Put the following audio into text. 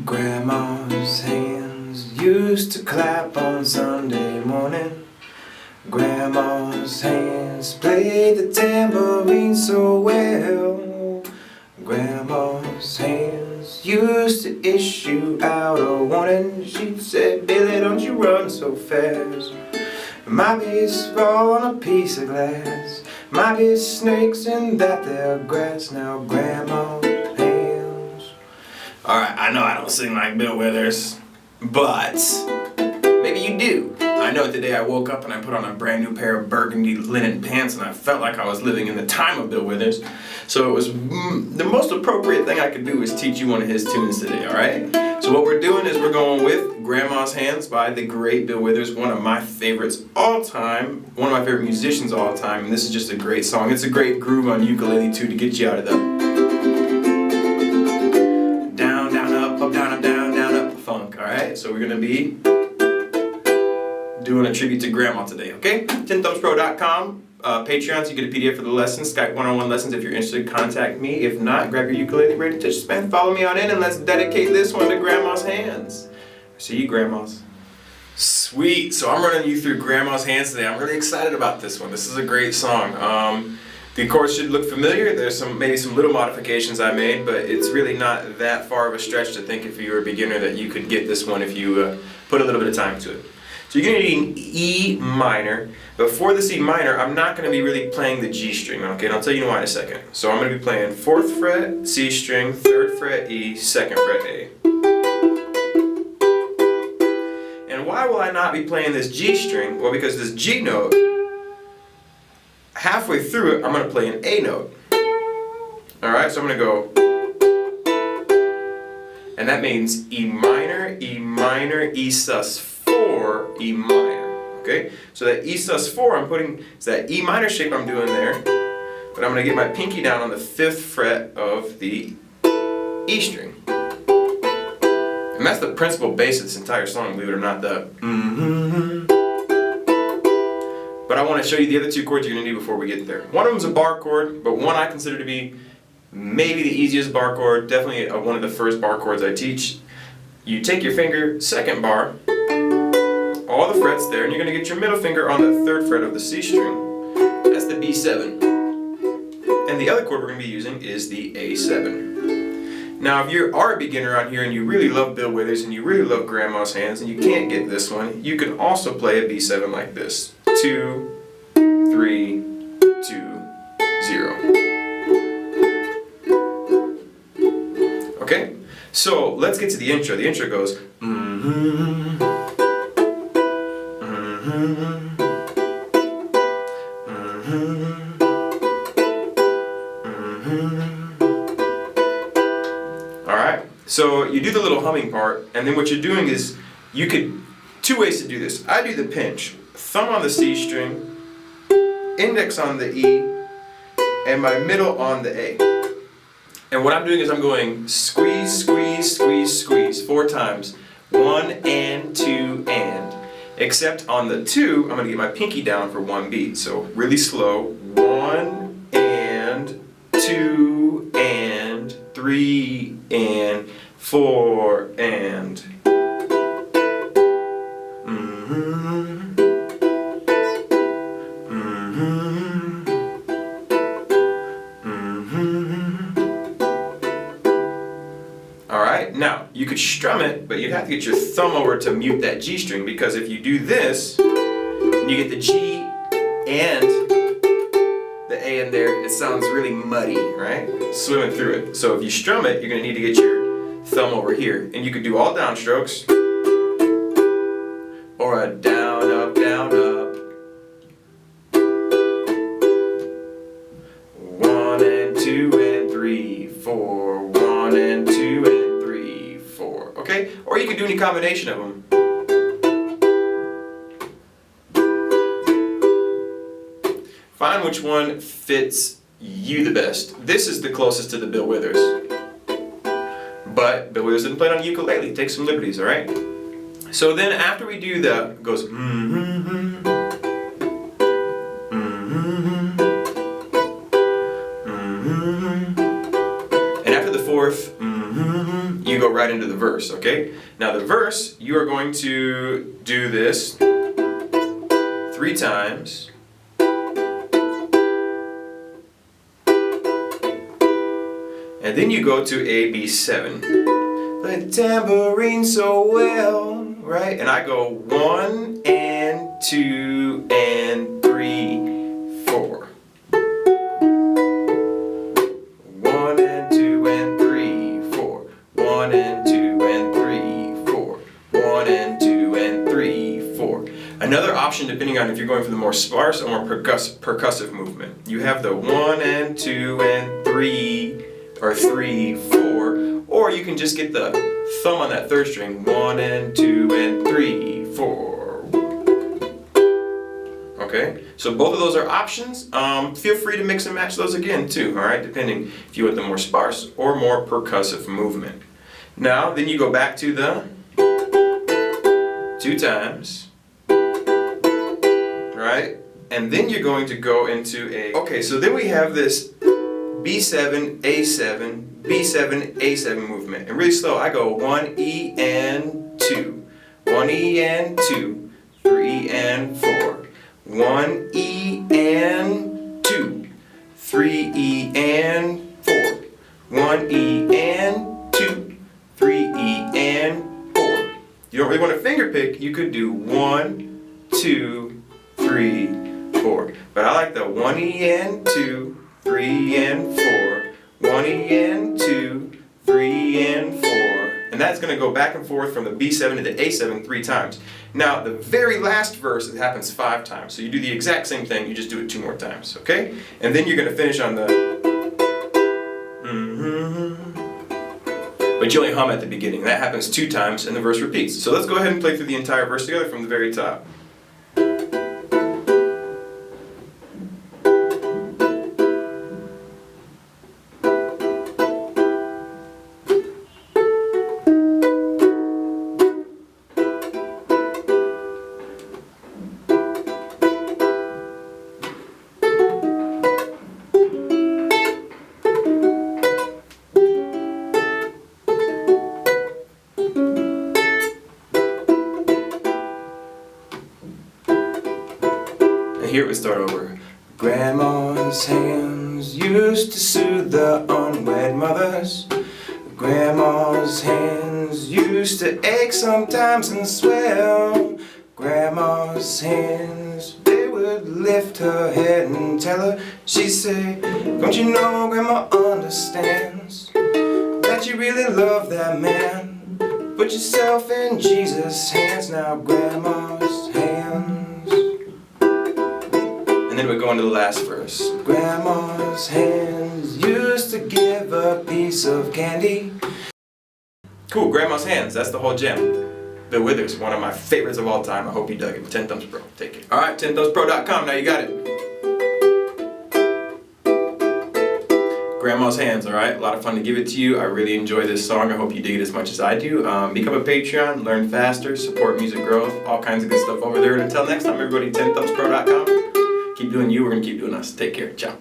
Grandma's hands used to clap on Sunday morning. Grandma's hands played the tambourine so well. Grandma's hands used to issue out a warning. She said, "Billy, don't you run so fast. Might be fall on a piece of glass. Might be snakes in that there grass." Now Grandma's hands. Alright, I know I don't sing like Bill Withers, but maybe you do. I know today I woke up and I put on a brand new pair of burgundy linen pants and I felt like I was living in the time of Bill Withers. So it was the most appropriate thing I could do is teach you one of his tunes today, alright? So what we're doing is we're going with Grandma's Hands by the great Bill Withers, one of my favorites all time, one of my favorite musicians all time, and this is just a great song. It's a great groove on ukulele too to get you out of the down, down, up, down, down, up funk, alright? So we're going to be doing a tribute to Grandma today, okay? TenThumbsPro.com, Patreons, you get a PDF for the lessons, Skype one-on-one lessons if you're interested, contact me. If not, grab your ukulele, ready to touch the span, follow me on in, and let's dedicate this one to Grandma's Hands. See you, Grandmas. Sweet, so I'm running you through Grandma's Hands today. I'm really excited about this one. This is a great song. The chords should look familiar. There's maybe some little modifications I made, but it's really not that far of a stretch to think if you were a beginner that you could get this one if you put a little bit of time to it. So you're going to need an E minor, but for this E minor, I'm not going to be really playing the G string, okay? And I'll tell you why in a second. So I'm going to be playing 4th fret, C string, 3rd fret, E, 2nd fret, A. And why will I not be playing this G string? Well, because this G note, halfway through it, I'm going to play an A note. Alright, so I'm going to go, and that means E minor, E sus 4, E minor, okay? So that E sus 4 I'm putting, it's that E minor shape I'm doing there, but I'm going to get my pinky down on the 5th fret of the E string. And that's the principal bass of this entire song, believe it or not, the But I want to show you the other two chords you're going to need before we get there. One of them is a bar chord, but one I consider to be maybe the easiest bar chord, definitely one of the first bar chords I teach. You take your finger, 2nd bar, all the frets there, and you're going to get your middle finger on the 3rd fret of the C string. That's the B7. And the other chord we're going to be using is the A7. Now if you are a beginner out here and you really love Bill Withers and you really love Grandma's Hands and you can't get this one, you can also play a B7 like this. 2, 3, 2, 0. Okay? So let's get to the intro. The intro goes Alright, so you do the little humming part, and then what you're doing is, two ways to do this. I do the pinch, thumb on the C string, index on the E, and my middle on the A. And what I'm doing is I'm going squeeze, squeeze, squeeze, squeeze 4 times. 1 and 2 and. Except on the 2, I'm going to get my pinky down for 1 beat. So really slow. 1 and 2 and 3 and 4 and. Alright, now you could strum it, but you'd have to get your thumb over to mute that G string, because if you do this, and you get the G and the A in there, it sounds really muddy, right? Swimming through it. So if you strum it, you're going to need to get your thumb over here. And you could do all downstrokes, or a down, up, down, up. 1 and 2 and 3, 4. 1 and 2 and 3, 4. Okay? Or you could do any combination of them. Find which one fits you the best. This is the closest to the Bill Withers. But Bill Withers didn't play it on ukulele. Take some liberties, alright? So then after we do the, it goes and after the fourth you go right into the verse, okay? Now the verse, you are going to do this 3 times. And then you go to A, B7. Play the tambourine so well, right? And I go 1 and 2 and 3, 4. 1 and 2 and 3, 4. 1 and 2 and 3, 4. 1 and 2 and 3, 4. Another option, depending on if you're going for the more sparse or more percussive movement, you have the 1 and 2 and 3, or 3, 4, or you can just get the thumb on that 3rd string, 1 and 2 and 3, 4. Okay, so both of those are options. Feel free to mix and match those again too, alright, depending if you want the more sparse or more percussive movement. Now, then you go back to the 2 times, right? And then you're going to go into a, okay, so then we have this B7, A7, B7, A7 movement. And really slow, I go 1 E and 2, 1 E and 2, 3 and 4, 1 E and 2, 3 E and 4, 1 E and 2, 3 E and 4. You don't really want to finger pick, you could do 1, 2, 3, 4. But I like the 1 E and 2, 3 and 4, 1 E and 2, 3 and 4. And that's going to go back and forth from the B7 to the A7 3 times. Now, the very last verse, it happens 5 times. So you do the exact same thing, you just do it 2 more times, okay? And then you're going to finish on the but you only hum at the beginning. That happens 2 times and the verse repeats. So let's go ahead and play through the entire verse together from the very top. Here it would start over. Grandma's hands used to soothe the unwed mothers. Grandma's hands used to ache sometimes and swell. Grandma's hands, they would lift her head and tell her, she'd say, don't you know Grandma understands that you really love that man? Put yourself in Jesus' hands now, Grandma's hands. And then we go into the last verse. Grandma's hands used to give a piece of candy. Cool, Grandma's Hands, that's the whole gem. Bill Withers, one of my favorites of all time. I hope you dug it. 10Thumbs Pro, take it. Alright, TenThumbsPro.com, now you got it. Grandma's Hands, alright? A lot of fun to give it to you. I really enjoy this song. I hope you dig it as much as I do. Become a Patreon, learn faster, support music growth, all kinds of good stuff over there. And until next time, everybody, TenThumbsPro.com. Keep doing you, we're going to keep doing us. Take care. Ciao.